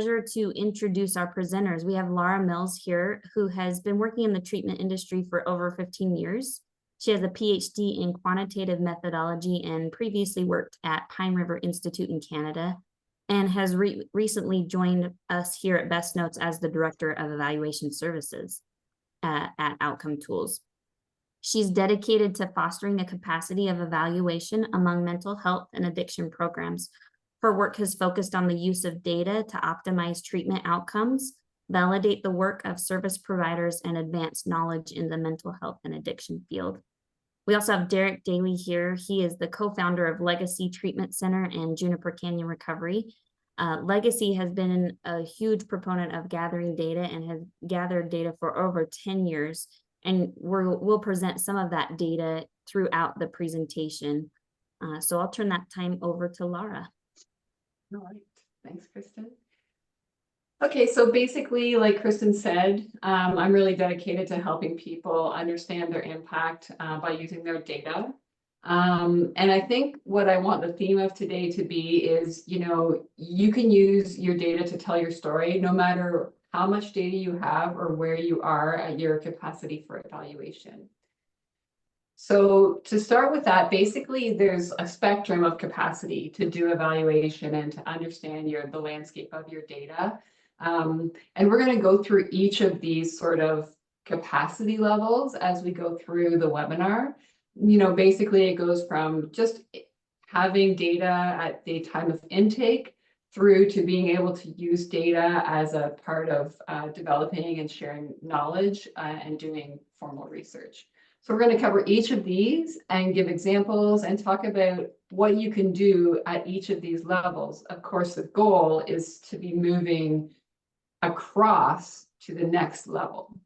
Pleasure to introduce our presenters. We have Laura Mills here, who has been working in the treatment industry for over 15 years. She has a PhD in quantitative methodology and previously worked at Pine River Institute in Canada, and has recently joined us here at BestNotes as the Director of Evaluation Services at Outcome Tools. She's dedicated to fostering the capacity of evaluation among mental health and addiction programs. Her work has focused on the use of data to optimize treatment outcomes, validate the work of service providers, and advance knowledge in the mental health and addiction field. We also have Derek Daly here. He is the co-founder of Legacy Treatment Center and Juniper Canyon Recovery. Legacy has been a huge proponent of gathering data and has gathered data for over 10 years. And we'll present some of that data throughout the presentation. So I'll turn that time over to Laura. All right, thanks, Kristen. Okay, so basically, like Kristen said, I'm really dedicated to helping people understand their impact by using their data. And I think what I want the theme of today to be is, you can use your data to tell your story, no matter how much data you have or where you are at your capacity for evaluation. So to start with that, basically, there's a spectrum of capacity to do evaluation and to understand the landscape of your data. And we're going to go through each of these sort of capacity levels as we go through the webinar. Basically, it goes from just having data at the time of intake through to being able to use data as a part of developing and sharing knowledge and doing formal research. So we're going to cover each of these and give examples and talk about what you can do at each of these levels. Of course, the goal is to be moving across to the next level.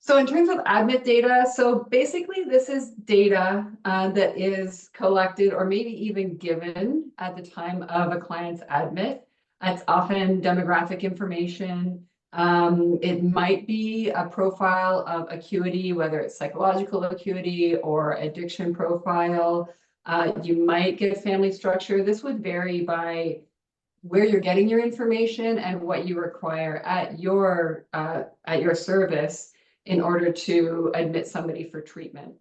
So in terms of admit data, so basically this is data that is collected or maybe even given at the time of a client's admit. It's often demographic information. It might be a profile of acuity, whether it's psychological acuity or addiction profile. You might get family structure. This would vary by where you're getting your information and what you require at your service in order to admit somebody for treatment.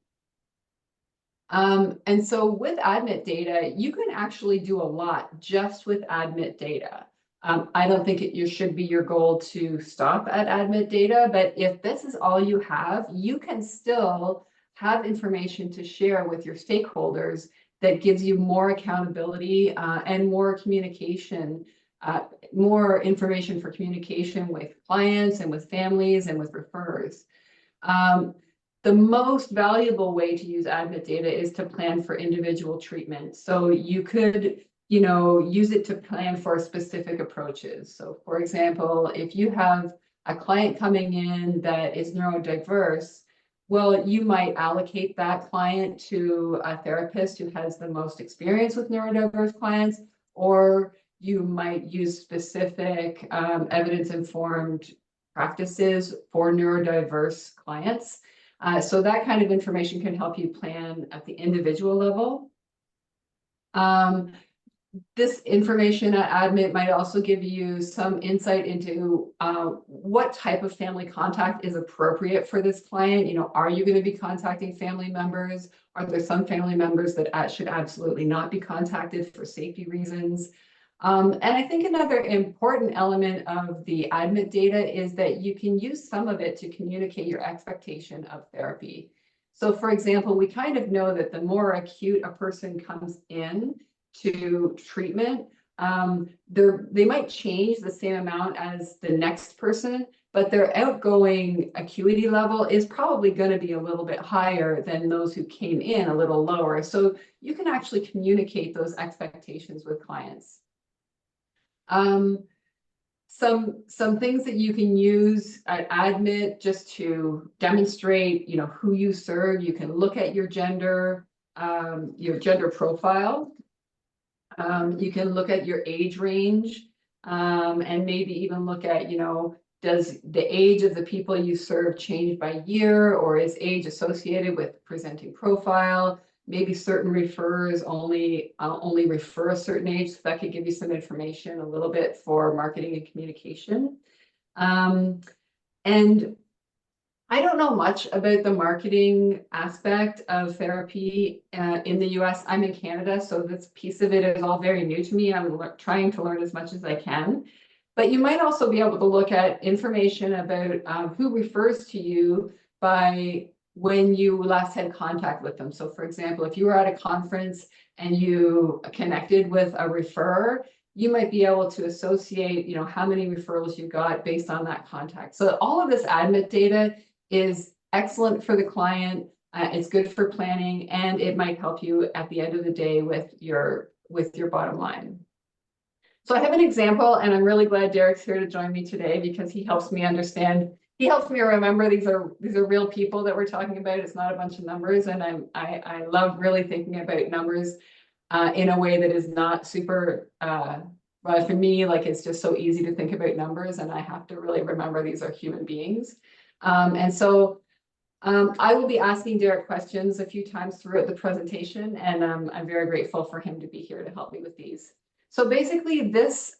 And so with admit data, you can actually do a lot just with admit data. I don't think it should be your goal to stop at admit data, but if this is all you have, you can still have information to share with your stakeholders that gives you more accountability and more communication, more information for communication with clients and with families and with referrers. The most valuable way to use admit data is to plan for individual treatment. So you could use it to plan for specific approaches. So for example, if you have a client coming in that is neurodiverse, well, you might allocate that client to a therapist who has the most experience with neurodiverse clients, or you might use specific evidence-informed practices for neurodiverse clients. So that kind of information can help you plan at the individual level. This information at admit might also give you some insight into what type of family contact is appropriate for this client. Are you going to be contacting family members? Are there some family members that should absolutely not be contacted for safety reasons? And I think another important element of the admit data is that you can use some of it to communicate your expectation of therapy. So for example, we kind of know that the more acute a person comes in to treatment, they might change the same amount as the next person, but their outgoing acuity level is probably going to be a little bit higher than those who came in a little lower. So you can actually communicate those expectations with clients. Some things that you can use at admit just to demonstrate, who you serve. You can look at your gender profile. You can look at your age range, and maybe even look at, does the age of the people you serve change by year, or is age associated with presenting profile? maybe certain referrers only refer a certain age. So that could give you some information a little bit for marketing and communication. And I don't know much about the marketing aspect of therapy in the US. I'm in Canada, so this piece of it is all very new to me. I'm trying to learn as much as I can. But you might also be able to look at information about who refers to you by when you last had contact with them. So for example, if you were at a conference and you connected with a referrer, you might be able to associate, how many referrals you got based on that contact. So all of this admit data is excellent for the client. It's good for planning, and it might help you at the end of the day with your bottom line. So I have an example, and I'm really glad Derek's here to join me today because he helps me understand. He helps me remember these are real people that we're talking about. It's not a bunch of numbers, and I love really thinking about numbers in a way that is not super. But for me, like it's just so easy to think about numbers, and I have to really remember these are human beings. And so I will be asking Derek questions a few times throughout the presentation, and I'm very grateful for him to be here to help me with these. So basically this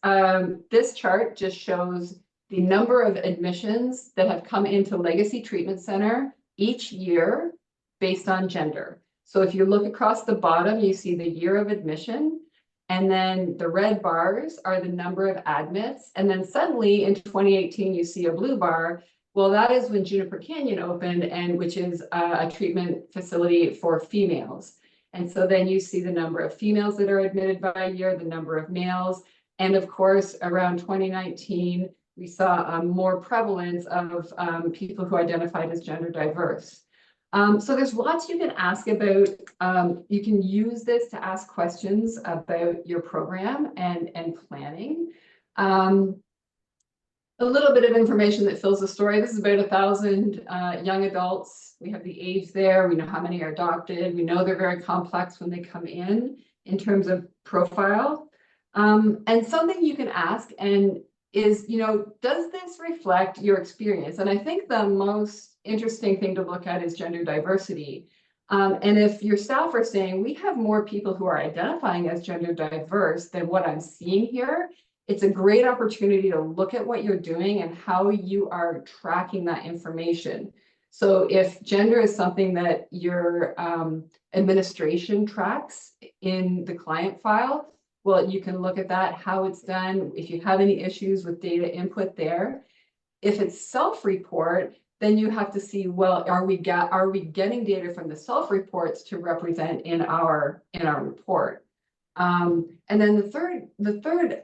chart just shows the number of admissions that have come into Legacy Treatment Center each year based on gender. So if you look across the bottom, you see the year of admission, and then the red bars are the number of admits. And then suddenly in 2018, you see a blue bar. Well, that is when Juniper Canyon opened, and which is a treatment facility for females. And so then you see the number of females that are admitted by year, the number of males. And of course, around 2019, we saw more prevalence of people who identified as gender diverse. So there's lots you can ask about. You can use this to ask questions about your program and planning. A little bit of information that fills the story. This is about 1,000 young adults. We have the age there. We know how many are adopted. We know they're very complex when they come in terms of profile. And something you can ask is, does this reflect your experience? And I think the most interesting thing to look at is gender diversity. And if your staff are saying, we have more people who are identifying as gender diverse than what I'm seeing here, it's a great opportunity to look at what you're doing and how you are tracking that information. So if gender is something that your administration tracks in the client file, well, you can look at that, how it's done, if you have any issues with data input there. If it's self-report, then you have to see, well, are we getting data from the self-reports to represent in our report? And then the third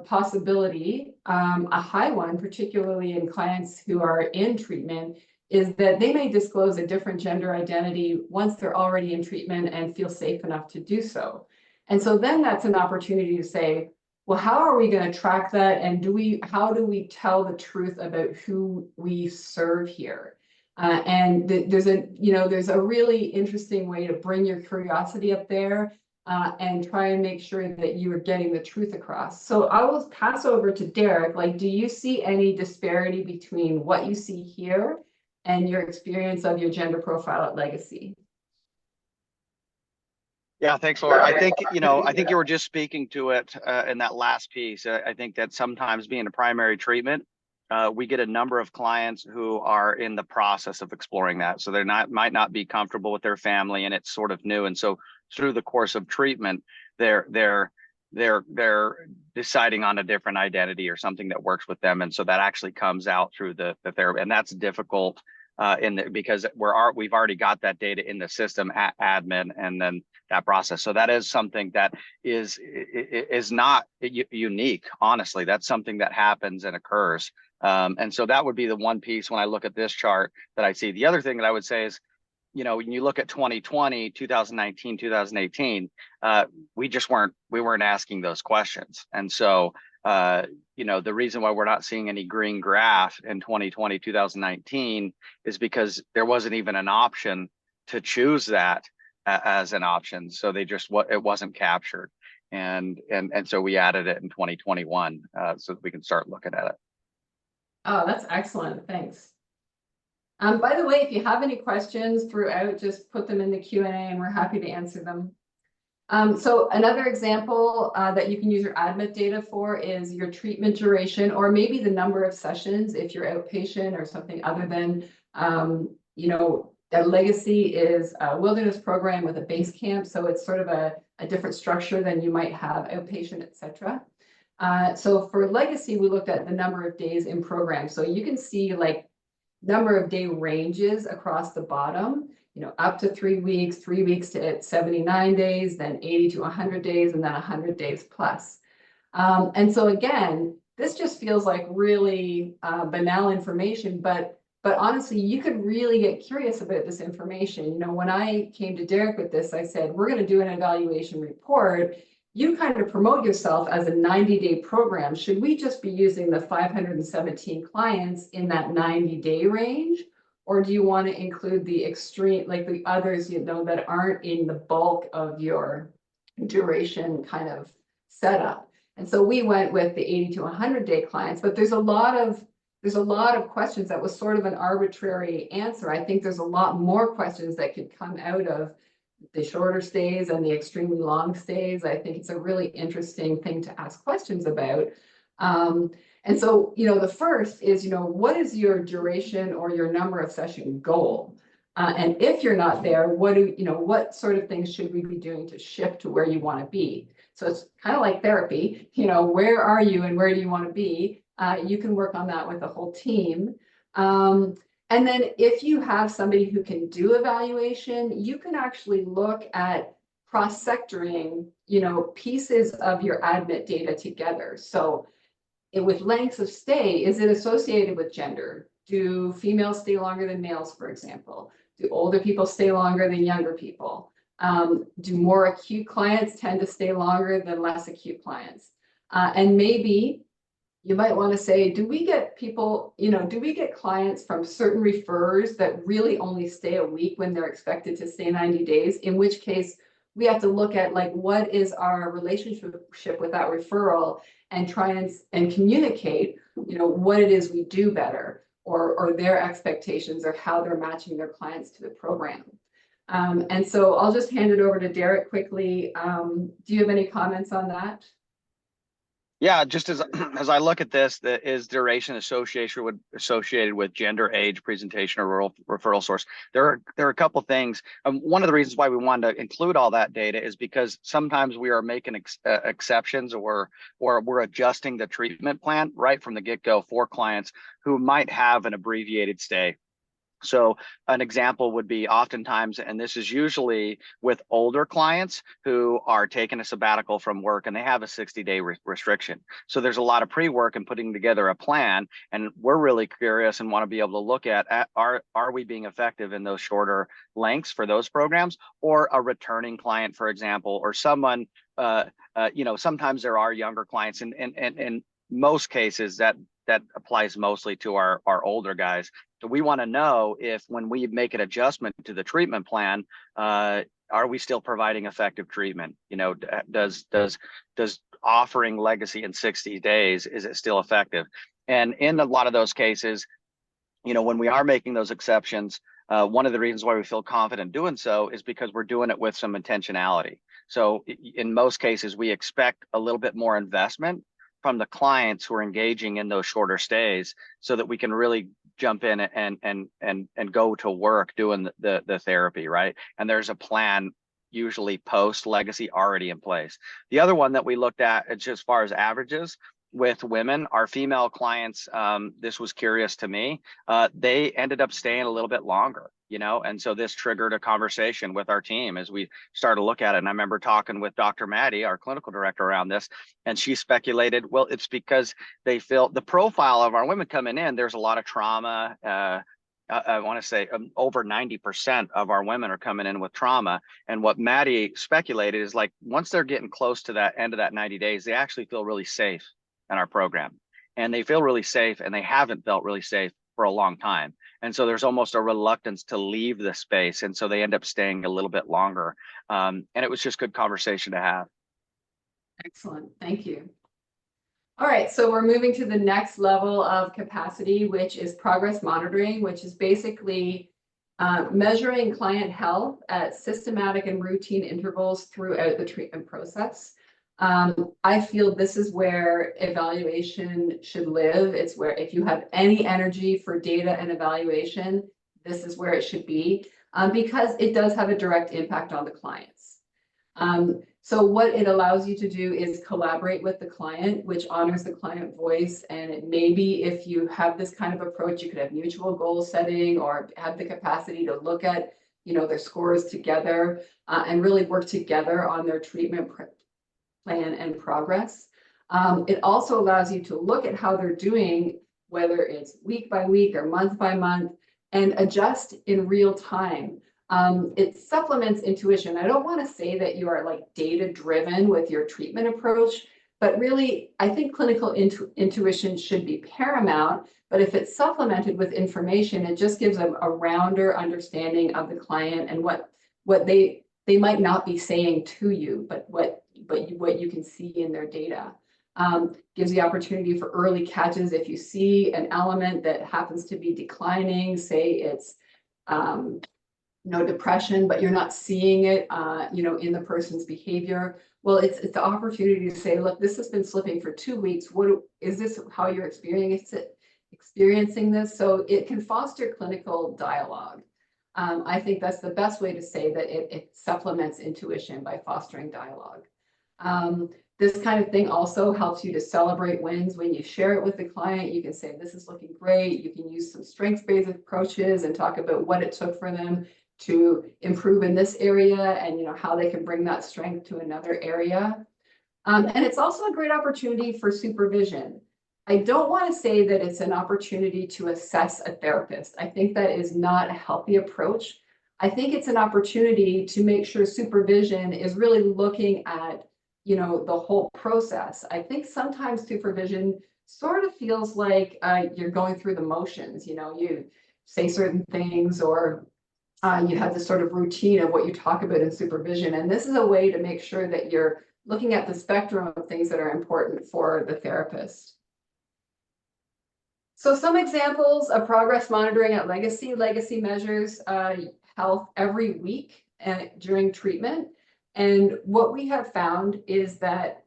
possibility, a high one, particularly in clients who are in treatment, is that they may disclose a different gender identity once they're already in treatment and feel safe enough to do so. And so then that's an opportunity to say, well, how are we going to track that? And how do we tell the truth about who we serve here? And there's a really interesting way to bring your curiosity up there. And try and make sure that you are getting the truth across. So I will pass over to Derek. Like, do you see any disparity between what you see here and your experience of your gender profile at Legacy? Yeah, thanks, Laura. I think you were just speaking to it in that last piece. I think that sometimes being a primary treatment, we get a number of clients who are in the process of exploring that. So might not be comfortable with their family, and it's sort of new. And so through the course of treatment, they're deciding on a different identity or something that works with them. And so that actually comes out through the therapy, and that's difficult because we've already got that data in the system at admin and then that process. So that is something that is not unique. Honestly, that's something that happens and occurs. And so that would be the one piece when I look at this chart that I see. The other thing that I would say is, when you look at 2020, 2019, 2018, we weren't asking those questions. And so, the reason why we're not seeing any green graph in 2020, 2019 is because there wasn't even an option to choose that as an option. So it wasn't captured. And so we added it in 2021 so that we can start looking at it. Oh, that's excellent. Thanks. By the way, if you have any questions throughout, just put them in the Q&A and we're happy to answer them. So another example that you can use your admit data for is your treatment duration, or maybe the number of sessions if you're outpatient or something other than, you know, a legacy is a wilderness program with a base camp. So it's sort of a different structure than you might have outpatient, et cetera. So for legacy, we looked at the number of days in program. So you can see like number of day ranges across the bottom, you know, up to 3 weeks, 3 weeks to 79 days, then 80 to 100 days, and then 100 days plus. And so again, this just feels like really banal information, but honestly, you could really get curious about this information. You know, when I came to Derek with this, I said, we're going to do an evaluation report. You kind of promote yourself as a 90-day program. Should we just be using the 517 clients in that 90-day range? Or do you want to include the extreme, like the others, you know, that aren't in the bulk of your duration kind of setup? And so we went with the 80 to 100-day clients, but there's a lot of questions. That was sort of an arbitrary answer. I think there's a lot more questions that could come out of the shorter stays and the extremely long stays. I think it's a really interesting thing to ask questions about. And so, you know, the first is, you know, what is your duration or your number of session goal? And if you're not there, what sort of things should we be doing to shift to where you want to be? So it's kind of like therapy, you know, where are you and where do you want to be? You can work on that with the whole team. And then if you have somebody who can do evaluation, you can actually look at cross-sectoring, you know, pieces of your admit data together. So with lengths of stay, is it associated with gender? Do females stay longer than males, for example? Do older people stay longer than younger people? Do more acute clients tend to stay longer than less acute clients? And maybe you might want to say, do we get people, you know, do we get clients from certain referrers that really only stay a week when they're expected to stay 90 days? In which case, we have to look at like, what is our relationship with that referral and try and communicate, you know, what it is we do better, or their expectations, or how they're matching their clients to the program. And so I'll just hand it over to Derek quickly. Do you have any comments on that? Yeah, just as I look at this, is duration associated with gender, age, presentation, or referral source. There are a couple things. One of the reasons why we wanted to include all that data is because sometimes we are making exceptions, or we're adjusting the treatment plan right from the get-go for clients who might have an abbreviated stay. So an example would be oftentimes, and this is usually with older clients who are taking a sabbatical from work and they have a 60-day restriction. So there's a lot of pre-work and putting together a plan. And we're really curious and want to be able to look at are we being effective in those shorter lengths for those programs, or a returning client, for example, or someone, you know, sometimes there are younger clients, and in most cases that applies mostly to our older guys. So we want to know if, when we make an adjustment to the treatment plan, are we still providing effective treatment? You know, does offering legacy in 60 days, is it still effective? And in a lot of those cases, you know, when we are making those exceptions, one of the reasons why we feel confident doing so is because we're doing it with some intentionality. So in most cases, we expect a little bit more investment from the clients who are engaging in those shorter stays, so that we can really jump in and go to work doing the therapy, right? And there's a plan usually post legacy already in place. The other one that we looked at, just as far as averages with women, our female clients, this was curious to me, they ended up staying a little bit longer, you know, and so this triggered a conversation with our team as we started to look at it. And I remember talking with Dr. Maddie, our clinical director, around this, and she speculated, well, it's because they feel the profile of our women coming in, there's a lot of trauma. I want to say over 90% of our women are coming in with trauma. And what Maddie speculated is, like, once they're getting close to that end of that 90 days, they actually feel really safe in our program, and they feel really safe, and they haven't felt really safe for a long time. And so there's almost a reluctance to leave the space. And so they end up staying a little bit longer. And it was just good conversation to have. Excellent. Thank you. All right, so we're moving to the next level of capacity, which is progress monitoring, which is basically measuring client health at systematic and routine intervals throughout the treatment process. I feel this is where evaluation should live. It's where if you have any energy for data and evaluation, this is where it should be, because it does have a direct impact on the clients. So what it allows you to do is collaborate with the client, which honors the client voice. And it maybe if you have this kind of approach, you could have mutual goal setting or have the capacity to look at, their scores together and really work together on their treatment plan and progress. It also allows you to look at how they're doing, whether it's week by week or month by month, and adjust in real time. It supplements intuition. I don't want to say that you are like data driven with your treatment approach, but really I think clinical intuition should be paramount. But if it's supplemented with information, it just gives a rounder understanding of the client and what they might not be saying to you, but what you can see in their data. Gives the opportunity for early catches. If you see an element that happens to be declining, say it's depression, but you're not seeing it, in the person's behavior. Well, it's the opportunity to say, look, this has been slipping for 2 weeks. What is this? How you're experiencing this? So it can foster clinical dialogue. I think that's the best way to say that it supplements intuition by fostering dialogue. This kind of thing also helps you to celebrate wins when you share it with the client. You can say, this is looking great. You can use some strengths-based approaches and talk about what it took for them to improve in this area and how they can bring that strength to another area. And it's also a great opportunity for supervision. I don't want to say that it's an opportunity to assess a therapist. I think that is not a healthy approach. I think it's an opportunity to make sure supervision is really looking at the whole process. I think sometimes supervision sort of feels like you're going through the motions. You say certain things or you have this sort of routine of what you talk about in supervision. And this is a way to make sure that you're looking at the spectrum of things that are important for the therapist. So some examples of progress monitoring at Legacy. Legacy measures health every week during treatment. And what we have found is that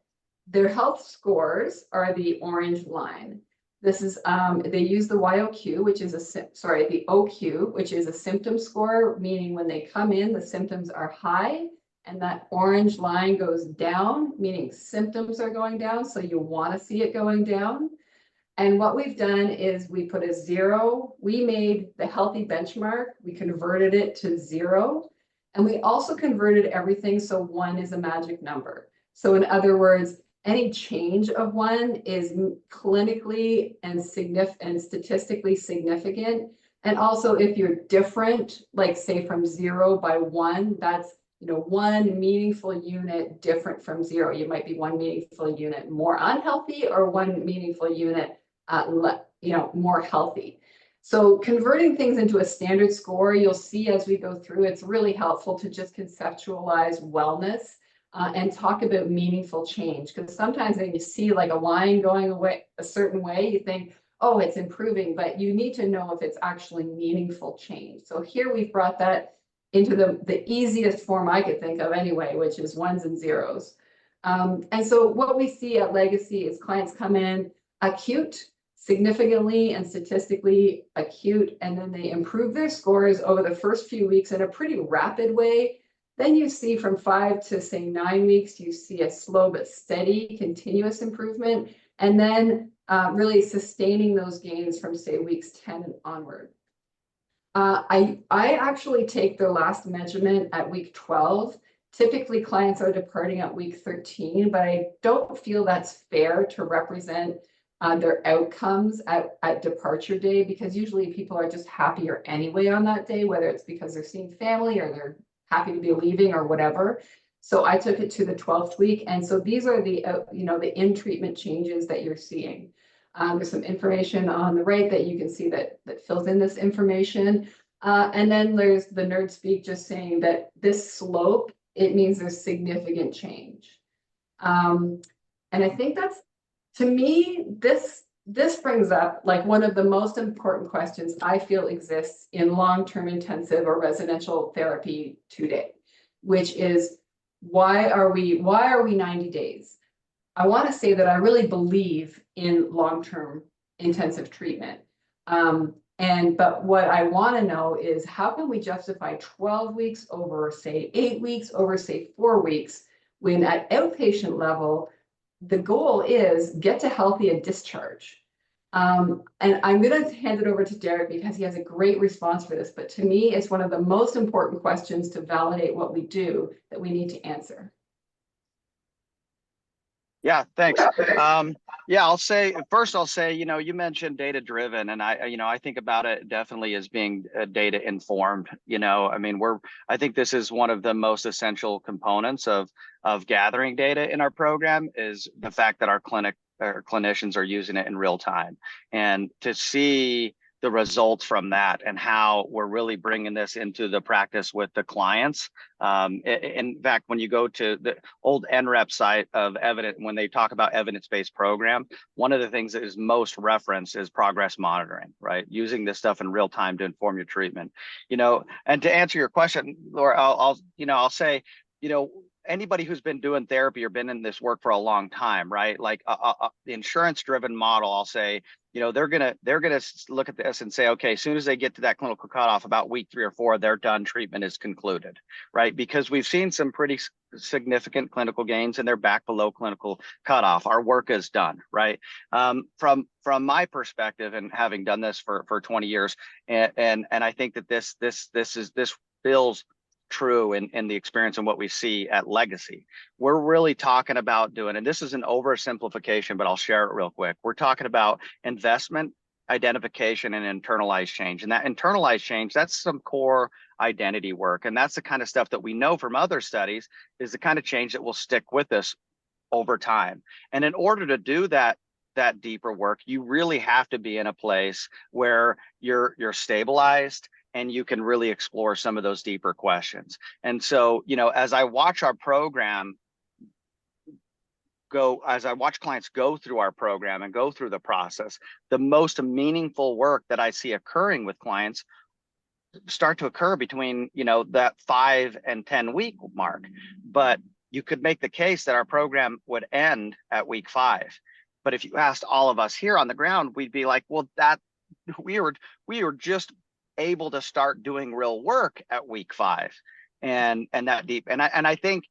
their health scores are the orange line. This is, they use the YOQ, which is the OQ, which is a symptom score, meaning when they come in, the symptoms are high, and that orange line goes down, meaning symptoms are going down. So you want to see it going down. And what we've done is we put a 0. We made the healthy benchmark. We converted it to 0. And we also converted everything so 1 is a magic number. So in other words, any change of 1 is clinically and statistically significant. And also if you're different, like say from 0 by 1, that's 1 meaningful unit different from 0. You might be 1 meaningful unit more unhealthy or 1 meaningful unit more healthy. So converting things into a standard score, you'll see as we go through, it's really helpful to just conceptualize wellness and talk about meaningful change. Because sometimes when you see like a line going away a certain way, you think, oh, it's improving, but you need to know if it's actually meaningful change. So here we've brought that into the easiest form I could think of anyway, which is 1s and 0s. And so what we see at Legacy is clients come in acute, significantly and statistically acute, and then they improve their scores over the first few weeks in a pretty rapid way. Then you see from 5 to say 9 weeks, you see a slow but steady continuous improvement, and then really sustaining those gains from say weeks 10 and onward. I actually take their last measurement at week 12. Typically clients are departing at week 13, but I don't feel that's fair to represent their outcomes at departure day, because usually people are just happier anyway on that day, whether it's because they're seeing family or they're happy to be leaving or whatever. So I took it to the 12th week. And so these are the, the in-treatment changes that you're seeing. There's some information on the right that you can see that fills in this information. And then there's the nerd speak just saying that this slope, it means there's significant change. And I think that's To me, this brings up like one of the most important questions I feel exists in long-term intensive or residential therapy today, which is why are we 90 days? I want to say that I really believe in long-term intensive treatment. But what I want to know is how can we justify 12 weeks over, say, 8 weeks over, say, 4 weeks, when at outpatient level, the goal is get to healthy and discharge. And I'm going to hand it over to Derek because he has a great response for this. But to me, it's one of the most important questions to validate what we do that we need to answer. Yeah, thanks. Yeah, I'll say, you mentioned data driven, and I think about it definitely as being data informed. I mean, I think this is one of the most essential components of gathering data in our program is the fact that our clinicians are using it in real time, and to see the results from that and how we're really bringing this into the practice with the clients. In fact, when you go to the old NREP site of evidence, when they talk about evidence-based program, one of the things that is most referenced is progress monitoring, right? Using this stuff in real time to inform your treatment. And to answer your question, Laura, I'll say, anybody who's been doing therapy or been in this work for a long time, right? Like the insurance-driven model, I'll say, they're gonna look at this and say, okay, as soon as they get to that clinical cutoff, about week 3 or 4, they're done. Treatment is concluded, right? Because we've seen some pretty significant clinical gains, and they're back below clinical cutoff. Our work is done, right? From my perspective, and having done this for 20 years, and I think that this feels true in the experience and what we see at Legacy. We're really talking about doing, and this is an oversimplification, but I'll share it real quick. We're talking about investment, identification, and internalized change. And that internalized change, that's some core identity work. And that's the kind of stuff that we know from other studies is the kind of change that will stick with us over time. And in order to do that deeper work, you really have to be in a place where you're stabilized and you can really explore some of those deeper questions. And so, as I watch our program as I watch clients go through our program and go through the process, the most meaningful work that I see occurring with clients start to occur between, that 5 and 10 week mark. But you could make the case that our program would end at week 5. But if you asked all of us here on the ground, we'd be like, well, that we were just able to start doing real work at week 5 and that deep. And I think,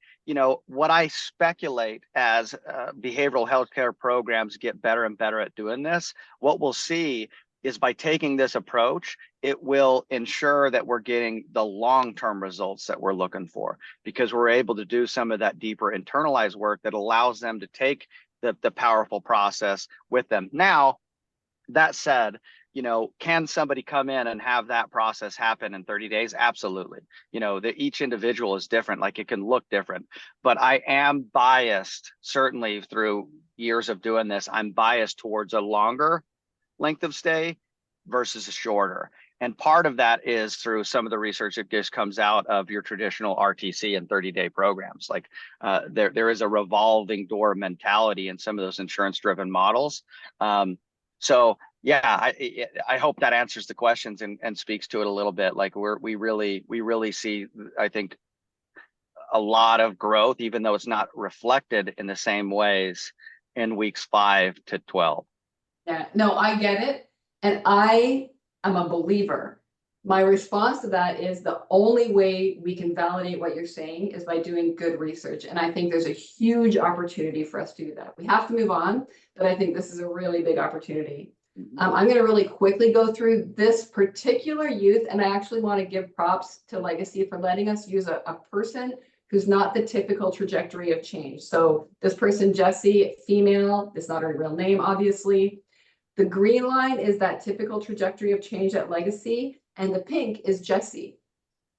what I speculate as behavioral healthcare programs get better and better at doing this, what we'll see is by taking this approach, it will ensure that we're getting the long-term results that we're looking for, because we're able to do some of that deeper internalized work that allows them to take the powerful process with them. Now, that said, can somebody come in and have that process happen in 30 days? Absolutely. Each individual is different, like it can look different. But I am biased, certainly through years of doing this, I'm biased towards a longer length of stay versus a shorter. And part of that is through some of the research that just comes out of your traditional RTC and 30-day programs. Like there is a revolving door mentality in some of those insurance-driven models. So yeah, I hope that answers the questions and speaks to it a little bit. Like we really see, I think, a lot of growth, even though it's not reflected in the same ways in weeks 5 to 12. Yeah, no, I get it. And I am a believer. My response to that is the only way we can validate what you're saying is by doing good research. And I think there's a huge opportunity for us to do that. We have to move on, but I think this is a really big opportunity. I'm going to really quickly go through this particular youth, and I actually want to give props to Legacy for letting us use a person who's not the typical trajectory of change. So this person, Jessie, female, it's not her real name, obviously. The green line is that typical trajectory of change at Legacy, and the pink is Jessie.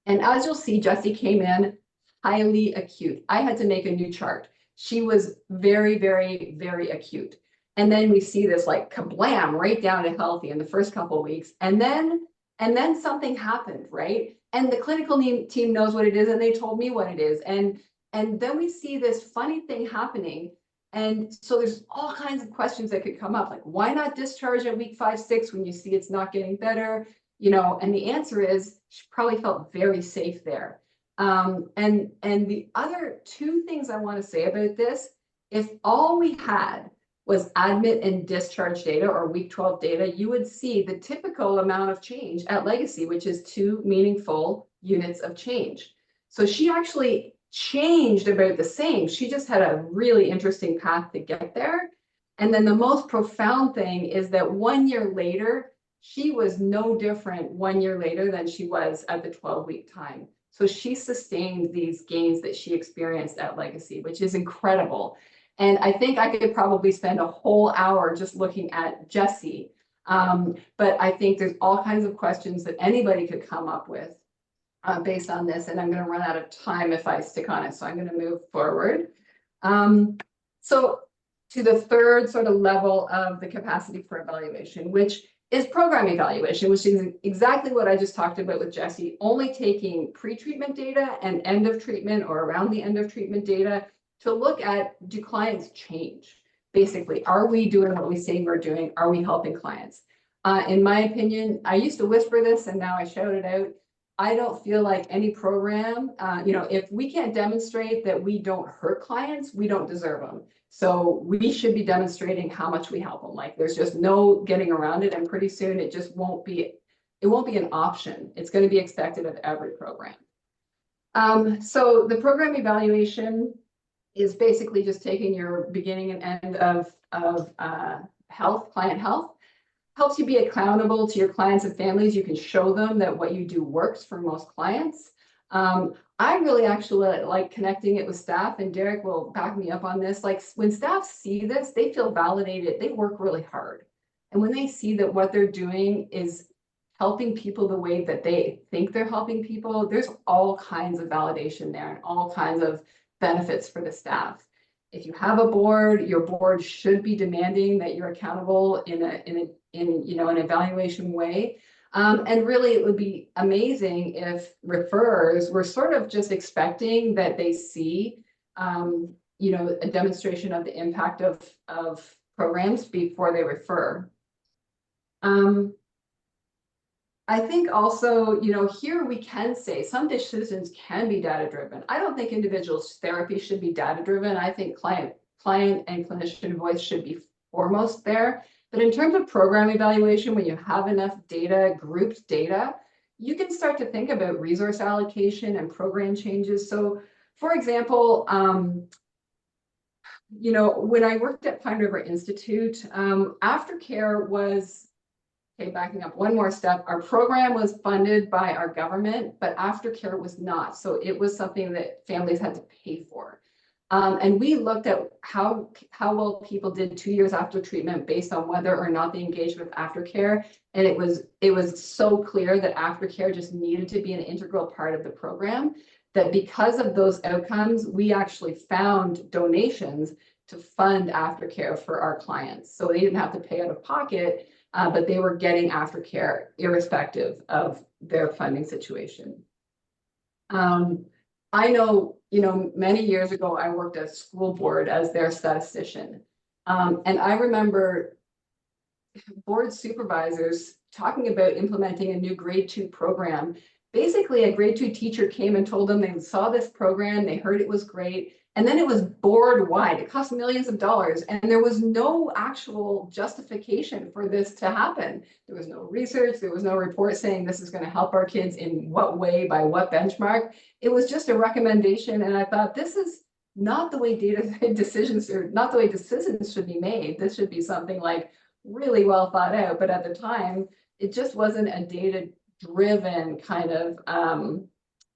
And as you'll see, Jessie came in highly acute. I had to make a new chart. She was very, very, very acute. And then we see this like kablam right down to healthy in the first couple of weeks. And then something happened, right? And the clinical team knows what it is, and they told me what it is. And then we see this funny thing happening. And so there's all kinds of questions that could come up, like why not discharge at week 5, 6 when you see it's not getting better? You know, and the answer is she probably felt very safe there. And the other two things I want to say about this, if all we had was admit and discharge data or week 12 data, you would see the typical amount of change at legacy, which is 2 meaningful units of change. So she actually changed about the same. She just had a really interesting path to get there. And then the most profound thing is that 1 year later, she was no different 1 year later than she was at the 12-week time. So she sustained these gains that she experienced at legacy, which is incredible. And I think I could probably spend a whole hour just looking at Jessie. But I think there's all kinds of questions that anybody could come up with based on this. And I'm going to run out of time if I stick on it. So I'm going to move forward. So to the third sort of level of the capacity for evaluation, which is program evaluation, which is exactly what I just talked about with Jessie, only taking pre-treatment data and end of treatment or around the end of treatment data to look at, do clients change? Basically, are we doing what we say we're doing? Are we helping clients? In my opinion, I used to whisper this and now I shout it out. I don't feel like any program, you know, if we can't demonstrate that we don't hurt clients, we don't deserve them. So we should be demonstrating how much we help them. Like there's just no getting around it. And pretty soon it just won't be, it won't be an option. It's going to be expected of every program. So the program evaluation is basically just taking your beginning and end of health, client health, helps you be accountable to your clients and families. You can show them that what you do works for most clients. I really actually like connecting it with staff, and Derek will back me up on this. Like when staff see this, they feel validated, they work really hard. And when they see that what they're doing is helping people the way that they think they're helping people, there's all kinds of validation there and all kinds of benefits for the staff. If you have a board, your board should be demanding that you're accountable in an evaluation way. And really, it would be amazing if referrers were sort of just expecting that they see, a demonstration of the impact of programs before they refer. I think also, here we can say some decisions can be data-driven. I don't think individuals' therapy should be data-driven. I think client and clinician voice should be foremost there. But in terms of program evaluation, when you have enough data, grouped data, you can start to think about resource allocation and program changes. So, for example, when I worked at Pine River Institute, aftercare was, okay, backing up one more step, our program was funded by our government, but aftercare was not. So it was something that families had to pay for. And we looked at how well people did 2 years after treatment based on whether or not they engaged with aftercare. And it was so clear that aftercare just needed to be an integral part of the program, that because of those outcomes, we actually found donations to fund aftercare for our clients. So they didn't have to pay out of pocket, but they were getting aftercare irrespective of their funding situation. I know, many years ago, I worked at school board as their statistician. And I remember board supervisors talking about implementing a new grade 2 program. Basically, a grade 2 teacher came and told them they saw this program, they heard it was great, and then it was board wide. It cost millions of dollars, and there was no actual justification for this to happen. There was no research, there was no report saying this is going to help our kids in what way, by what benchmark. It was just a recommendation, and I thought, this is not the way decisions should be made. This should be something like really well thought out, but at the time, it just wasn't a data-driven kind of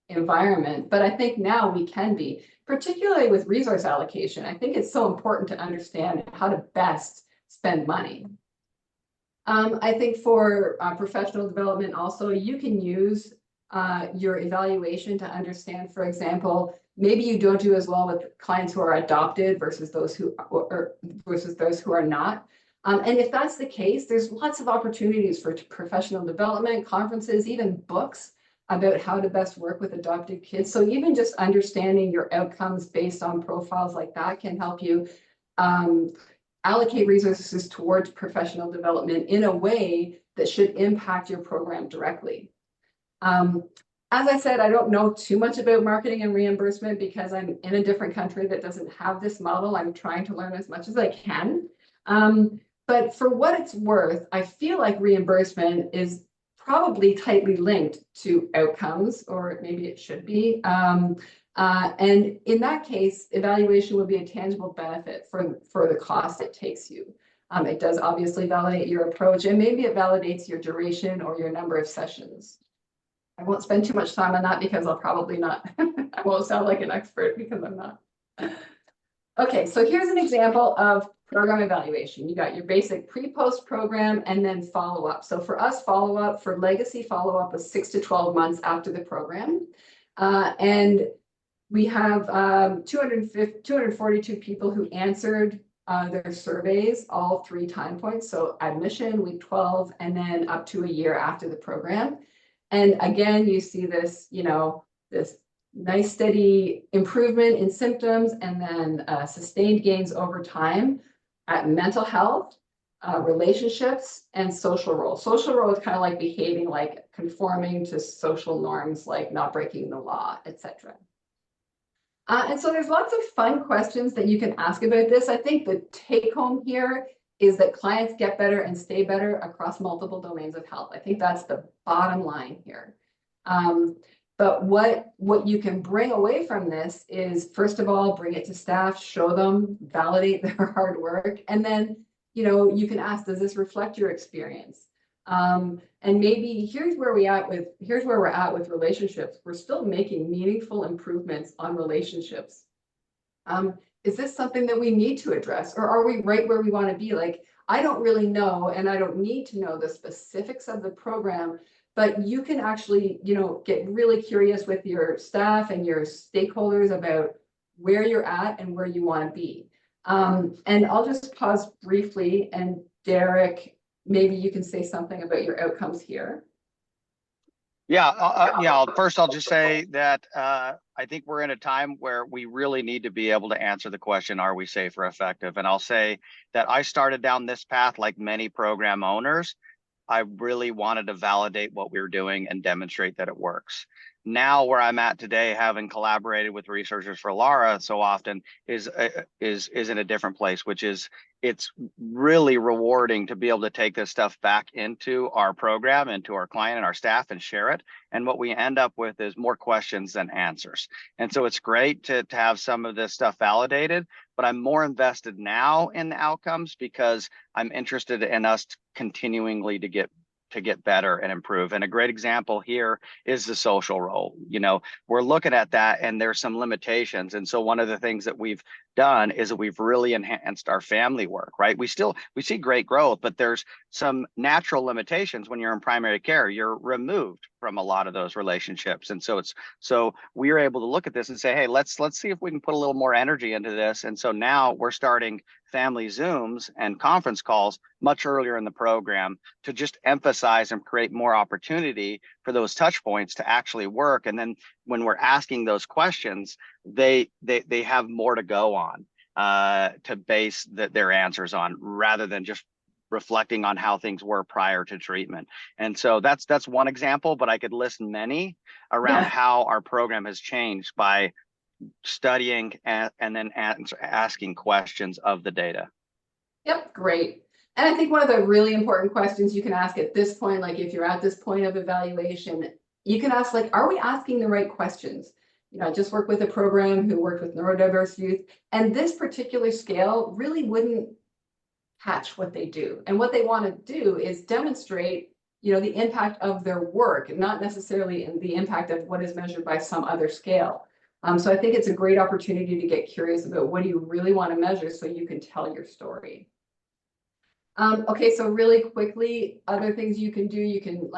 environment. But I think now we can be, particularly with resource allocation. I think it's so important to understand how to best spend money. I think for professional development also, you can use your evaluation to understand, for example, maybe you don't do as well with clients who are adopted versus those who are not. And if that's the case, there's lots of opportunities for professional development, conferences, even books about how to best work with adopted kids. So even just understanding your outcomes based on profiles like that can help you. allocate resources towards professional development in a way that should impact your program directly. As I said, I don't know too much about marketing and reimbursement because I'm in a different country that doesn't have this model. I'm trying to learn as much as I can. But for what it's worth, I feel like reimbursement is probably tightly linked to outcomes, or maybe it should be. And in that case, evaluation would be a tangible benefit for the cost it takes you. It does obviously validate your approach, and maybe it validates your duration or your number of sessions. I won't spend too much time on that because I'll probably not, I won't sound like an expert because I'm not. Okay, so here's an example of program evaluation. You got your basic pre-post program and then follow-up. So for us, follow-up, for legacy follow-up was 6 to 12 months after the program. And we have 242 people who answered their surveys, all 3 time points. So admission, week 12, and then up to a year after the program. And again, you see this, you know, this nice steady improvement in symptoms and then sustained gains over time at mental health, relationships, and social role. Social role is kind of like behaving, like conforming to social norms, like not breaking the law, etc. And so there's lots of fun questions that you can ask about this. I think the take home here is that clients get better and stay better across multiple domains of health. I think that's the bottom line here. But what you can bring away from this is, first of all, bring it to staff, show them, validate their hard work, and then, you know, you can ask, does this reflect your experience? And maybe here's where we're at with relationships. We're still making meaningful improvements on relationships. Is this something that we need to address, or are we right where we want to be? Like, I don't really know, and I don't need to know the specifics of the program, but you can actually, you know, get really curious with your staff and your stakeholders about where you're at and where you want to be. And I'll just pause briefly, and Derek, maybe you can say something about your outcomes here. Yeah, first I'll just say that I think we're in a time where we really need to be able to answer the question, are we safe or effective? And I'll say that I started down this path like many program owners. I really wanted to validate what we were doing and demonstrate that it works. Now where I'm at today, having collaborated with researchers for Lara so often, is in a different place, which is it's really rewarding to be able to take this stuff back into our program, into our client and our staff, and share it. And what we end up with is more questions than answers. And so it's great to have some of this stuff validated, but I'm more invested now in the outcomes because I'm interested in us continually to get better and improve. And a great example here is the social role. You know, we're looking at that and there's some limitations. And so one of the things that we've done is that we've really enhanced our family work, right? We see great growth, but there's some natural limitations when you're in primary care. You're removed from a lot of those relationships. And so we're able to look at this and say, hey, let's see if we can put a little more energy into this. And so now we're starting family Zooms and conference calls much earlier in the program to just emphasize and create more opportunity for those touch points to actually work. And then when we're asking those questions, they have more to go on to base their answers on, rather than just reflecting on how things were prior to treatment. And so that's one example, but I could list many around how our program has changed by studying and then asking questions of the data. Yep, great. And I think one of the really important questions you can ask at this point, like if you're at this point of evaluation, you can ask, like, are we asking the right questions? You know, I just worked with a program who worked with neurodiverse youth, and this particular scale really wouldn't catch what they do. And what they want to do is demonstrate, you know, the impact of their work, not necessarily in the impact of what is measured by some other scale. So I think it's a great opportunity to get curious about what do you really want to measure so you can tell your story. Okay, so really quickly, other things you can do, you can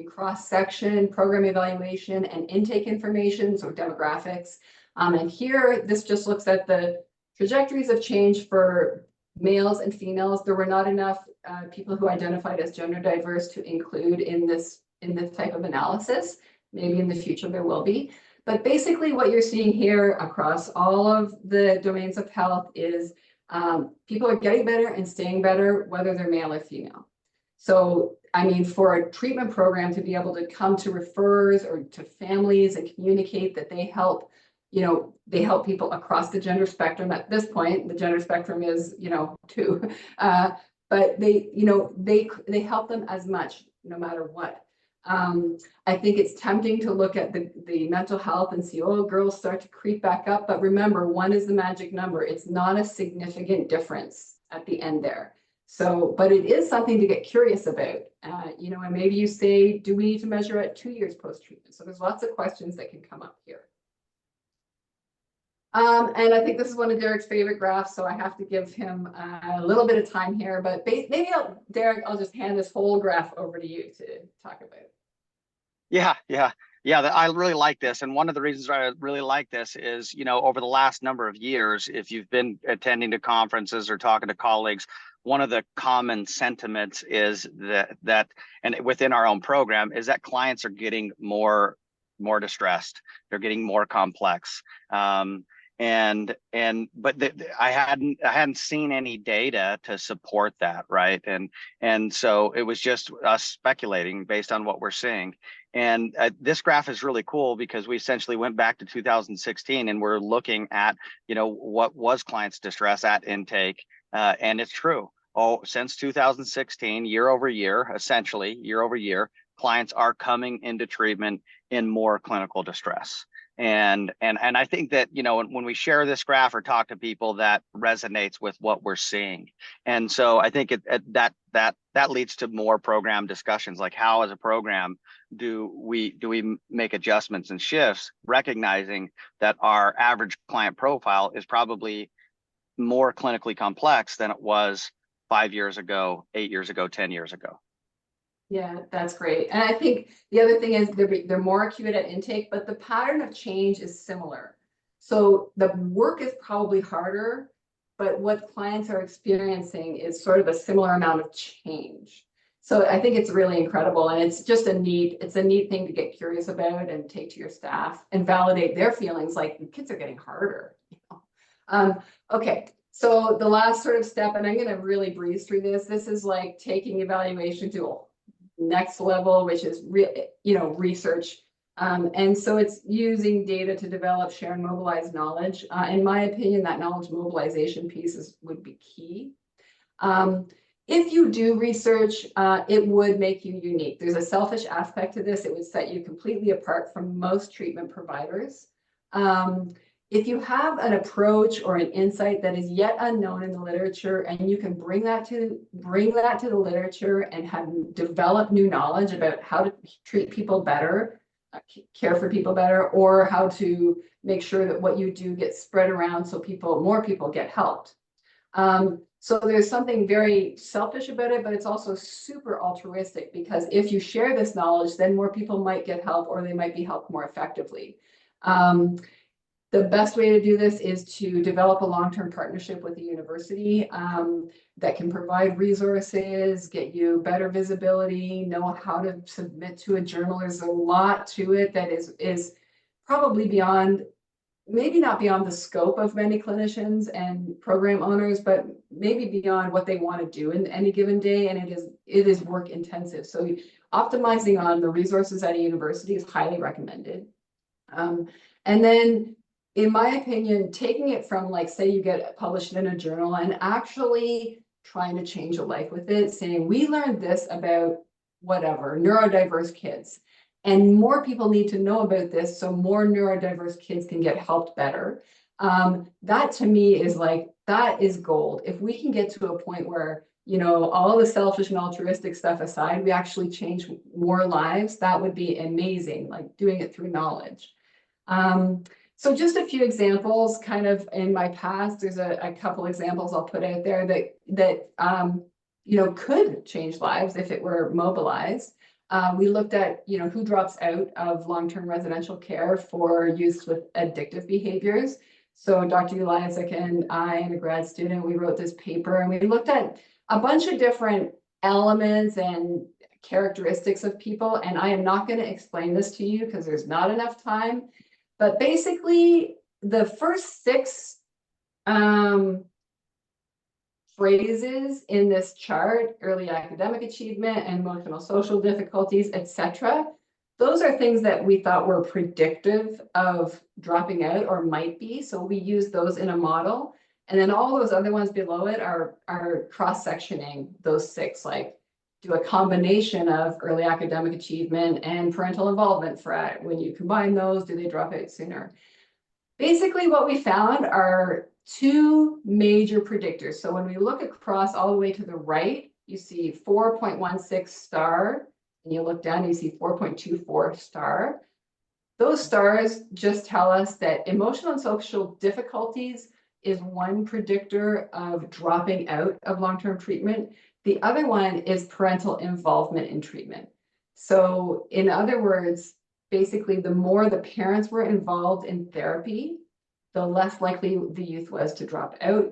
cross-section program evaluation and intake information, so demographics. And here, this just looks at the trajectories of change for males and females. There were not enough people who identified as gender diverse to include in this type of analysis. Maybe in the future there will be. But basically what you're seeing here across all of the domains of health is People are getting better and staying better, whether they're male or female. So, I mean, for a treatment program to be able to come to referrers or to families and communicate that they help, you know, they help people across the gender spectrum. At this point, the gender spectrum is, you know, 2. But they, you know, they help them as much, no matter what. I think it's tempting to look at the mental health and see, oh, girls start to creep back up. But remember, 1 is the magic number. It's not a significant difference at the end there. So, but it is something to get curious about, you know, and maybe you say, do we need to measure at 2 years post-treatment? So there's lots of questions that can come up here. And I think this is one of Derek's favorite graphs, so I have to give him a little bit of time here, but maybe Derek, I'll just hand this whole graph over to you to talk about. Yeah. I really like this. And one of the reasons I really like this is, you know, over the last number of years, if you've been attending to conferences or talking to colleagues, one of the common sentiments is that and within our own program is that clients are getting more distressed. They're getting more complex. But I hadn't seen any data to support that, right? And so it was just us speculating based on what we're seeing. And this graph is really cool because we essentially went back to 2016 and we're looking at, you know, what was clients' distress at intake, and it's true. Oh, since 2016, year over year, essentially year over year, clients are coming into treatment in more clinical distress. And I think that, you know, when we share this graph or talk to people, that resonates with what we're seeing. And so I think that leads to more program discussions, like how as a program do we make adjustments and shifts, recognizing that our average client profile is probably more clinically complex than it was 5 years ago, 8 years ago, 10 years ago. Yeah, that's great. And I think the other thing is they're more acute at intake, but the pattern of change is similar. So the work is probably harder, but what clients are experiencing is sort of a similar amount of change. So I think it's really incredible, and it's just a neat thing to get curious about and take to your staff and validate their feelings, like the kids are getting harder. You know? Okay. So the last sort of step, and I'm going to really breeze through this. This is like taking evaluation to a next level, which is research. And so it's using data to develop, share, and mobilize knowledge. In my opinion, that knowledge mobilization piece would be key. If you do research, it would make you unique. There's a selfish aspect to this. It would set you completely apart from most treatment providers. If you have an approach or an insight that is yet unknown in the literature, and you can bring that to the literature and have develop new knowledge about how to treat people better, care for people better, or how to make sure that what you do gets spread around so more people get helped. So there's something very selfish about it, but it's also super altruistic, because if you share this knowledge, then more people might get help, or they might be helped more effectively. The best way to do this is to develop a long-term partnership with the university that can provide resources, get you better visibility, know how to submit to a journal. There's a lot to it that is probably beyond, maybe not beyond the scope of many clinicians and program owners, but maybe beyond what they want to do in any given day. And it is work intensive. So optimizing on the resources at a university is highly recommended. And then, in my opinion, taking it from, like, say you get published in a journal and actually trying to change a life with it, saying, we learned this about whatever, neurodiverse kids, and more people need to know about this so more neurodiverse kids can get helped better. That to me is like, that is gold. If we can get to a point where, you know, all the selfish and altruistic stuff aside, we actually change more lives, that would be amazing, like doing it through knowledge. So just a few examples kind of in my past. There's a couple examples I'll put out there that could change lives if it were mobilized. We looked at, who drops out of long-term residential care for youth with addictive behaviors. So Dr. Uliasek and I and a grad student, we wrote this paper, and we looked at a bunch of different elements and characteristics of people. And I am not going to explain this to you because there's not enough time. But basically, the first 6 phrases in this chart, early academic achievement, emotional social difficulties, etc. Those are things that we thought were predictive of dropping out or might be. So we use those in a model. And then all those other ones below it are cross-sectioning those 6, like do a combination of early academic achievement and parental involvement threat. When you combine those, do they drop out sooner? Basically, what we found are 2 major predictors. So when we look across all the way to the right, you see 4.16 star, and you look down, you see 4.24 star. Those stars just tell us that emotional and social difficulties is one predictor of dropping out of long-term treatment. The other one is parental involvement in treatment. So in other words, basically, the more the parents were involved in therapy, the less likely the youth was to drop out.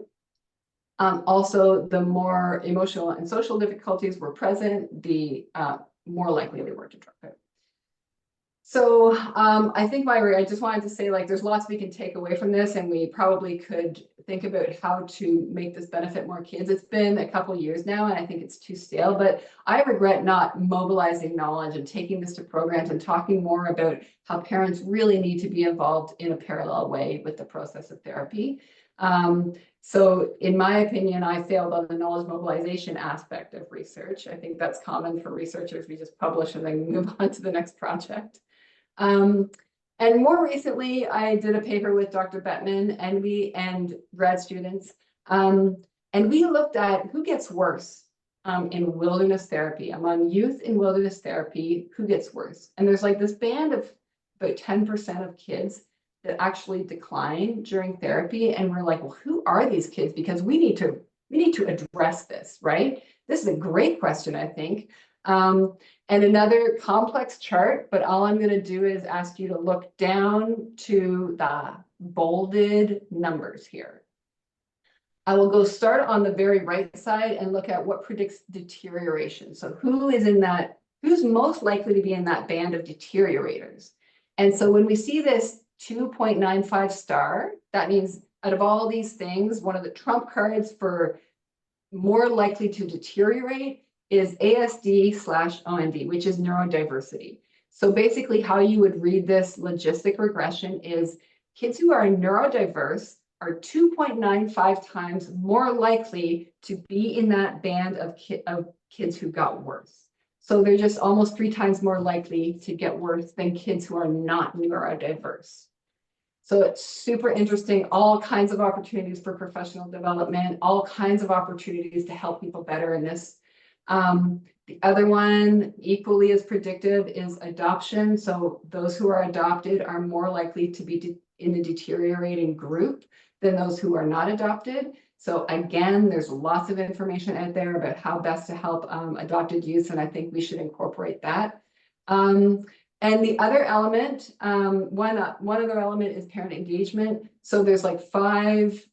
Also, the more emotional and social difficulties were present, the more likely they were to drop out. So I think, I just wanted to say, like, there's lots we can take away from this, and we probably could think about how to make this benefit more kids. It's been a couple years now, and I think it's too stale, but I regret not mobilizing knowledge and taking this to programs and talking more about how parents really need to be involved in a parallel way with the process of therapy. So in my opinion, I failed on the knowledge mobilization aspect of research. I think that's common for researchers. We just publish and then move on to the next project. And more recently, I did a paper with Dr. Bettman and grad students, and we looked at who gets worse in wilderness therapy, among youth in wilderness therapy, who gets worse. And there's like this band of about 10% of kids that actually decline during therapy. And we're like, well, who are these kids? Because we need to address this, right? This is a great question, I think. And another complex chart, but all I'm going to do is ask you to look down to the bolded numbers here. I will go start on the very right side and look at what predicts deterioration. So who's most likely to be in that band of deteriorators? And so when we see this 2.95 star, that means out of all these things, one of the trump cards for more likely to deteriorate is ASD/OND, which is neurodiversity. So basically how you would read this logistic regression is kids who are neurodiverse are 2.95 times more likely to be in that band of kids who got worse. So they're just almost 3 times more likely to get worse than kids who are not neurodiverse. So it's super interesting, all kinds of opportunities for professional development, all kinds of opportunities to help people better in this. The other one, equally as predictive, is adoption. So those who are adopted are more likely to be in the deteriorating group than those who are not adopted. So again, there's lots of information out there about how best to help adopted youth, and I think we should incorporate that. And the other element, one other element is parent engagement. So there's like 5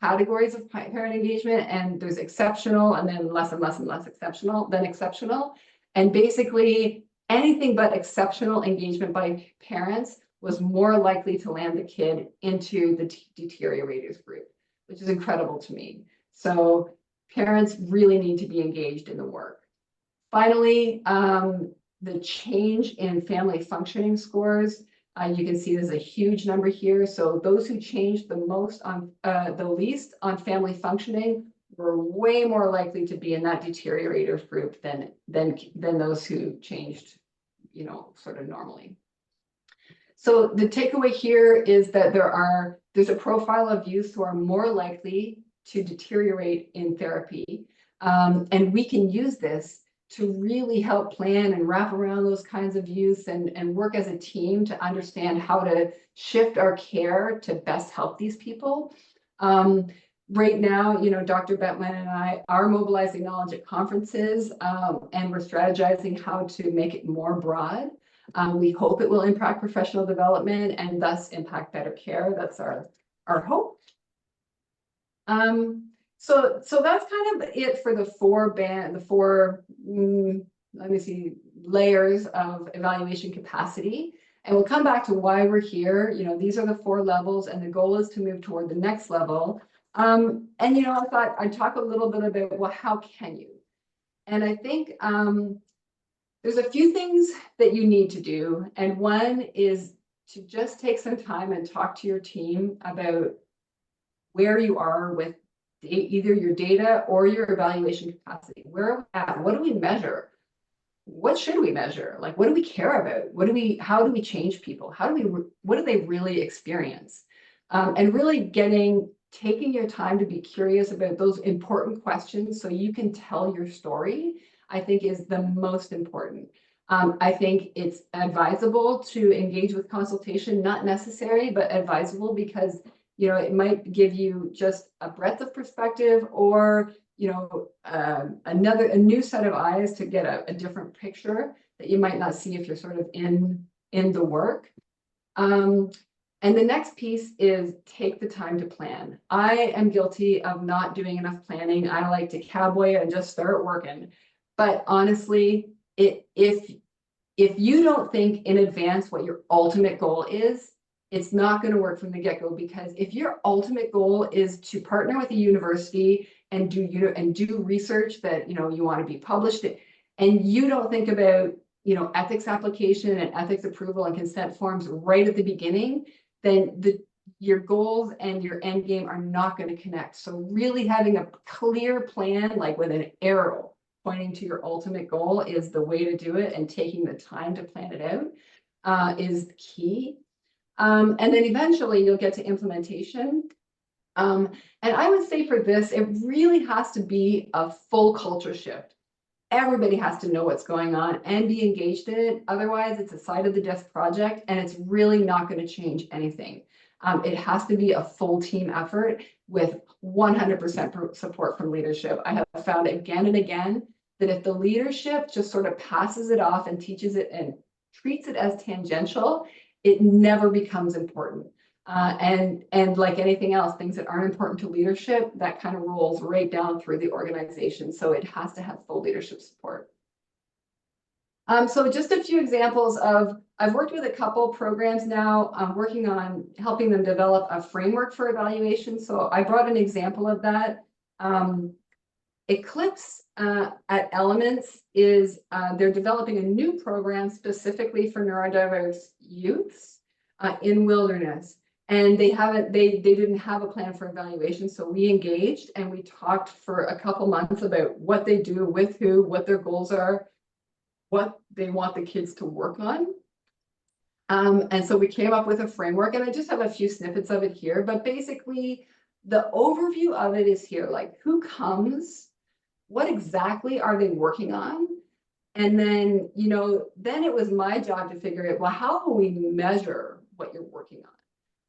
categories of parent engagement, and there's exceptional, and then less and less and less exceptional than exceptional. And basically anything but exceptional engagement by parents was more likely to land the kid into the deteriorators group, which is incredible to me. So parents really need to be engaged in the work. Finally, the change in family functioning scores. You can see there's a huge number here. So those who changed the most on the least on family functioning were way more likely to be in that deteriorators group than those who changed, sort of normally. So the takeaway here is that there's a profile of youth who are more likely to deteriorate in therapy, and we can use this to really help plan and wrap around those kinds of youth and work as a team to understand how to shift our care to best help these people. Right now, Dr. Bettman and I are mobilizing knowledge at conferences, and we're strategizing how to make it more broad. We hope it will impact professional development and thus impact better care. That's our hope. So that's kind of it for the 4 layers of evaluation capacity. And we'll come back to why we're here. These are the 4 levels, and the goal is to move toward the next level And I thought I'd talk a little bit about, well, how can you? And I think there's a few things that you need to do. And one is to just take some time and talk to your team about where you are with either your data or your evaluation capacity. Where are we at? What do we measure? What should we measure? Like, what do we care about? How do we change people? What do they really experience? And really taking your time to be curious about those important questions so you can tell your story, I think is the most important. I think it's advisable to engage with consultation, not necessary, but advisable because, it might give you just a breadth of perspective or, a new set of eyes to get a different picture that you might not see if you're sort of in the work. And the next piece is take the time to plan. I am guilty of not doing enough planning. I like to cowboy and just start working. But honestly, if you don't think in advance what your ultimate goal is, it's not going to work from the get-go, because if your ultimate goal is to partner with a university and do research that you want to be published in, and you don't think about ethics application and ethics approval and consent forms right at the beginning, then your goals and your end game are not going to connect. So really having a clear plan, like with an arrow pointing to your ultimate goal, is the way to do it, and taking the time to plan it out is the key. And then eventually you'll get to implementation. And I would say for this, it really has to be a full culture shift. Everybody has to know what's going on and be engaged in it. Otherwise, it's a side of the desk project and it's really not going to change anything. It has to be a full team effort with 100% support from leadership. I have found again and again that if the leadership just sort of passes it off and teaches it and treats it as tangential, it never becomes important. And like anything else, things that aren't important to leadership, that kind of rolls right down through the organization. So it has to have full leadership support. So just a few examples of, I've worked with a couple programs now. I'm working on helping them develop a framework for evaluation. So I brought an example of that. Eclipse at Elements is, they're developing a new program specifically for neurodiverse youths in wilderness. And they didn't have a plan for evaluation. So we engaged and we talked for a couple months about what they do, with who, what their goals are, what they want the kids to work on. And so we came up with a framework, and I just have a few snippets of it here, but basically the overview of it is here, like who comes, what exactly are they working on? And then, then it was my job to figure out, well, how will we measure what you're working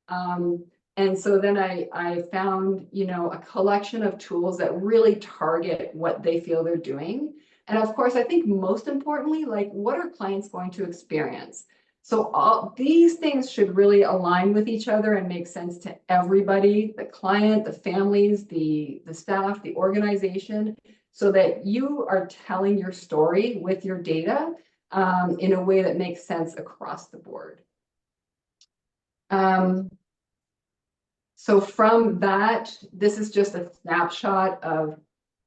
on? And so then I found, a collection of tools that really target what they feel they're doing. And of course, I think most importantly, like, what are clients going to experience? So all these things should really align with each other and make sense to everybody, the client, the families, the staff, the organization, so that you are telling your story with your data in a way that makes sense across the board. So from that, this is just a snapshot of,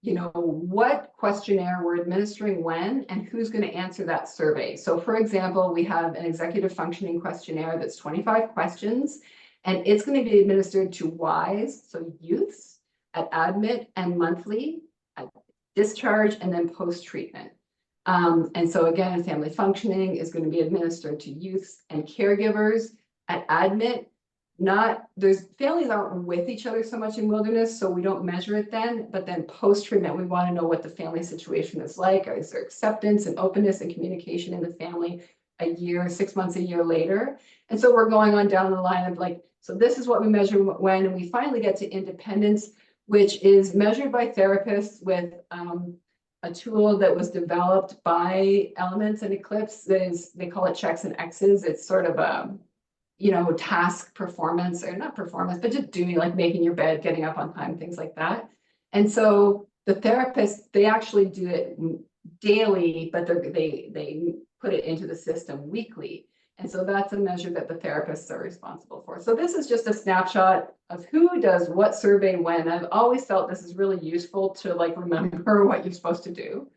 what questionnaire we're administering when and who's going to answer that survey. So for example, we have an executive functioning questionnaire that's 25 questions, and it's going to be administered to Ys, so youths, at admit and monthly, at discharge, and then post-treatment. And so again, family functioning is going to be administered to youths and caregivers at admit. Families aren't with each other so much in wilderness, so we don't measure it then, but then post-treatment, we want to know what the family situation is like. Is there acceptance and openness and communication in the family a year, 6 months, a year later? And so we're going on down the line of like, so this is what we measure when, and we finally get to independence, which is measured by therapists with a tool that was developed by Elements and Eclipse. They call it checks and X's. It's sort of a task performance, or not performance, but just doing, like making your bed, getting up on time, things like that. And so the therapists, they actually do it daily, but they put it into the system weekly. And so that's a measure that the therapists are responsible for. So this is just a snapshot of who does what survey when. I've always felt this is really useful to like remember what you're supposed to do.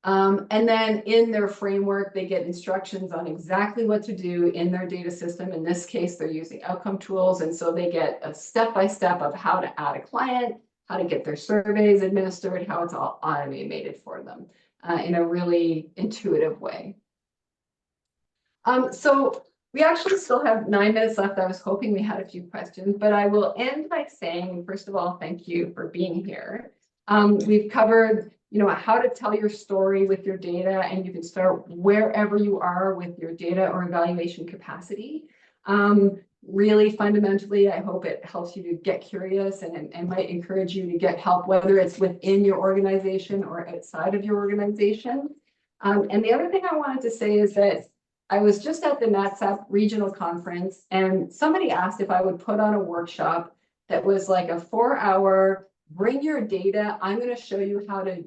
And then in their framework, they get instructions on exactly what to do in their data system. In this case, they're using outcome tools. And so they get a step-by-step of how to add a client, how to get their surveys administered, how it's all automated for them in a really intuitive way. So we actually still have 9 minutes left. I was hoping we had a few questions, but I will end by saying, first of all, thank you for being here. We've covered, how to tell your story with your data, and you can start wherever you are with your data or evaluation capacity. Really fundamentally, I hope it helps you to get curious and might encourage you to get help, whether it's within your organization or outside of your organization. And the other thing I wanted to say is that I was just at the NatSap regional conference, and somebody asked if I would put on a workshop that was like a 4-hour, bring your data. I'm going to show you how to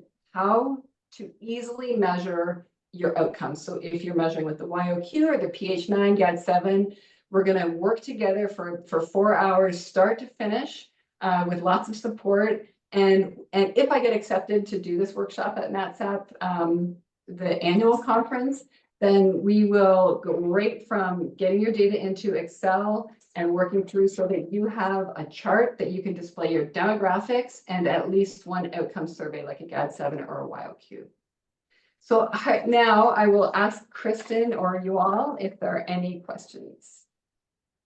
easily measure your outcomes. So if you're measuring with the YOQ or the PH9 GAD7, we're going to work together for 4 hours, start to finish, with lots of support. And if I get accepted to do this workshop at NatSap, the annual conference, then we will go right from getting your data into Excel and working through so that you have a chart that you can display your demographics and at least one outcome survey like a GAD7 or a YOQ. So now I will ask Kristen or you all if there are any questions.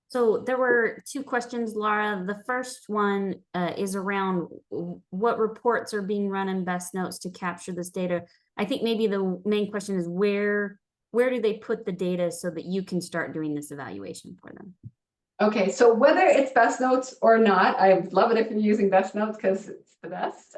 So there were 2 questions, Laura. The first one is around what reports are being run in BestNotes to capture this data. I think maybe the main question is where do they put the data so that you can start doing this evaluation for them? Okay, so whether it's BestNotes or not, I would love it if you're using BestNotes because it's the best.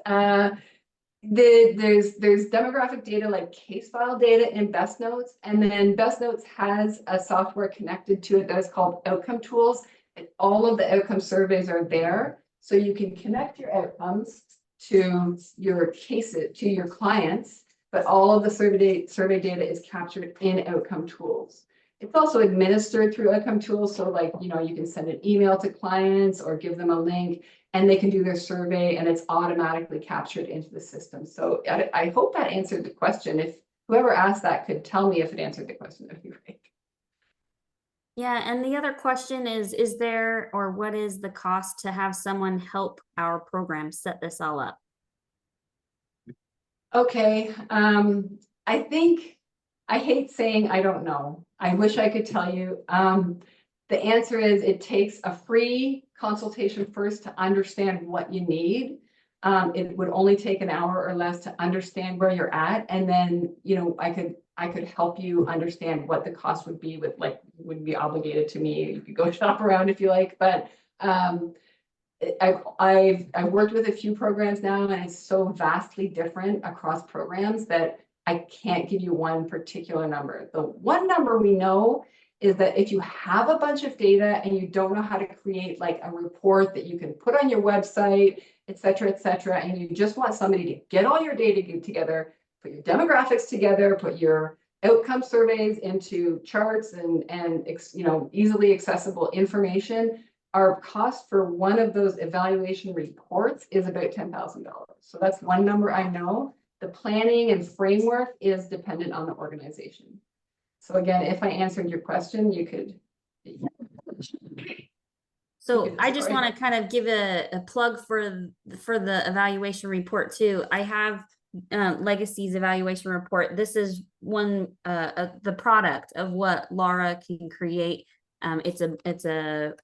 There's demographic data like case file data in BestNotes, and then BestNotes has a software connected to it that is called Outcome Tools, and all of the outcome surveys are there, so you can connect your outcomes to your cases, to your clients, but all of the survey data is captured in Outcome Tools. It's also administered through Outcome Tools, so like you can send an email to clients or give them a link, and they can do their survey, and it's automatically captured into the system. So I hope that answered the question. If whoever asked that could tell me if it answered the question, that'd be great. Yeah, and the other question is there or what is the cost to have someone help our program set this all up? Okay, I think I hate saying I don't know. I wish I could tell you. The answer is it takes a free consultation first to understand what you need. It would only take an hour or less to understand where you're at, and then I could help you understand what the cost would be with wouldn't be obligated to me. You could go shop around if you like, but I've worked with a few programs now, and it's so vastly different across programs that I can't give you one particular number. The one number we know is that if you have a bunch of data and you don't know how to create like a report that you can put on your website, et cetera, and you just want somebody to get all your data together, put your demographics together, put your outcome surveys into charts and easily accessible information, our cost for one of those evaluation reports is about $10,000. So that's one number I know. The planning and framework is dependent on the organization. So again, if I answered your question, you could. So I just want to kind of give a plug for the evaluation report too. I have Legacy's evaluation report. This is one the product of what Laura can create. It's a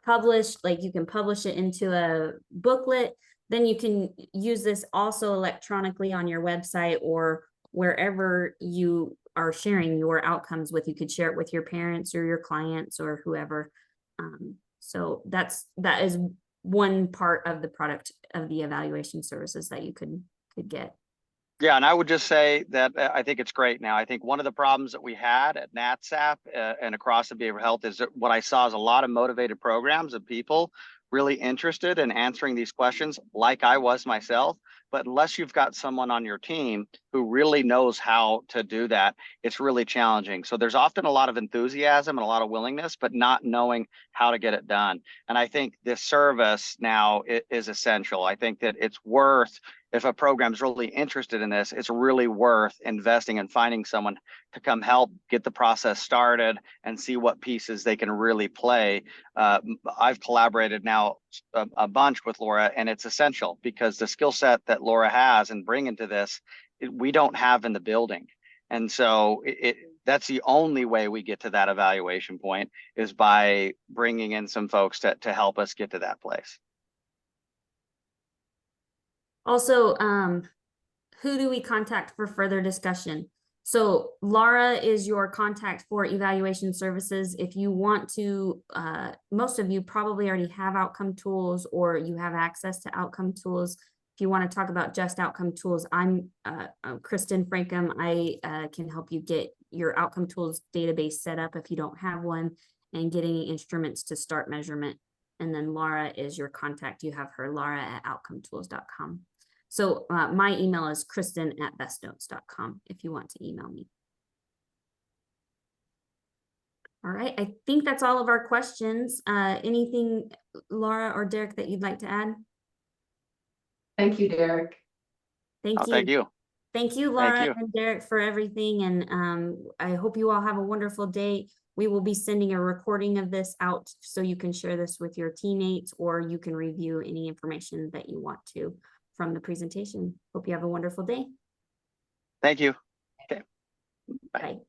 published, like you can publish it into a booklet. Then you can use this also electronically on your website or wherever you are sharing your outcomes with. You could share it with your parents or your clients or whoever. So that is one part of the product of the evaluation services that you could get. Yeah, and I would just say that I think it's great now. I think one of the problems that we had at NatSap and across the behavioral health is that what I saw is a lot of motivated programs of people really interested in answering these questions, like I was myself. But unless you've got someone on your team who really knows how to do that, it's really challenging. So there's often a lot of enthusiasm and a lot of willingness, but not knowing how to get it done. And I think this service now is essential. I think that it's worth, if a program's really interested in this, it's really worth investing and finding someone to come help get the process started and see what pieces they can really play. I've collaborated now a bunch with Laura, and it's essential because the skill set that Laura has and bringing to this, we don't have in the building. And so that's the only way we get to that evaluation point, is by bringing in some folks to help us get to that place. Also, who do we contact for further discussion? So Laura is your contact for evaluation services. If you want to, most of you probably already have outcome tools, or you have access to outcome tools. If you want to talk about just outcome tools, I'm Kristen Frankham. I can help you get your outcome tools database set up if you don't have one, and get any instruments to start measurement. And then Laura is your contact. You have her, Laura@outcometools.com. So my email is kristen@bestnotes.com if you want to email me. All right, I think that's all of our questions. Anything, Laura or Derek, that you'd like to add? Thank you, Derek. Thank you. Thank you. Thank you, Laura and Derek, for everything. And I hope you all have a wonderful day. We will be sending a recording of this out so you can share this with your teammates, or you can review any information that you want to from the presentation. Hope you have a wonderful day. Thank you. Okay. Bye. Bye.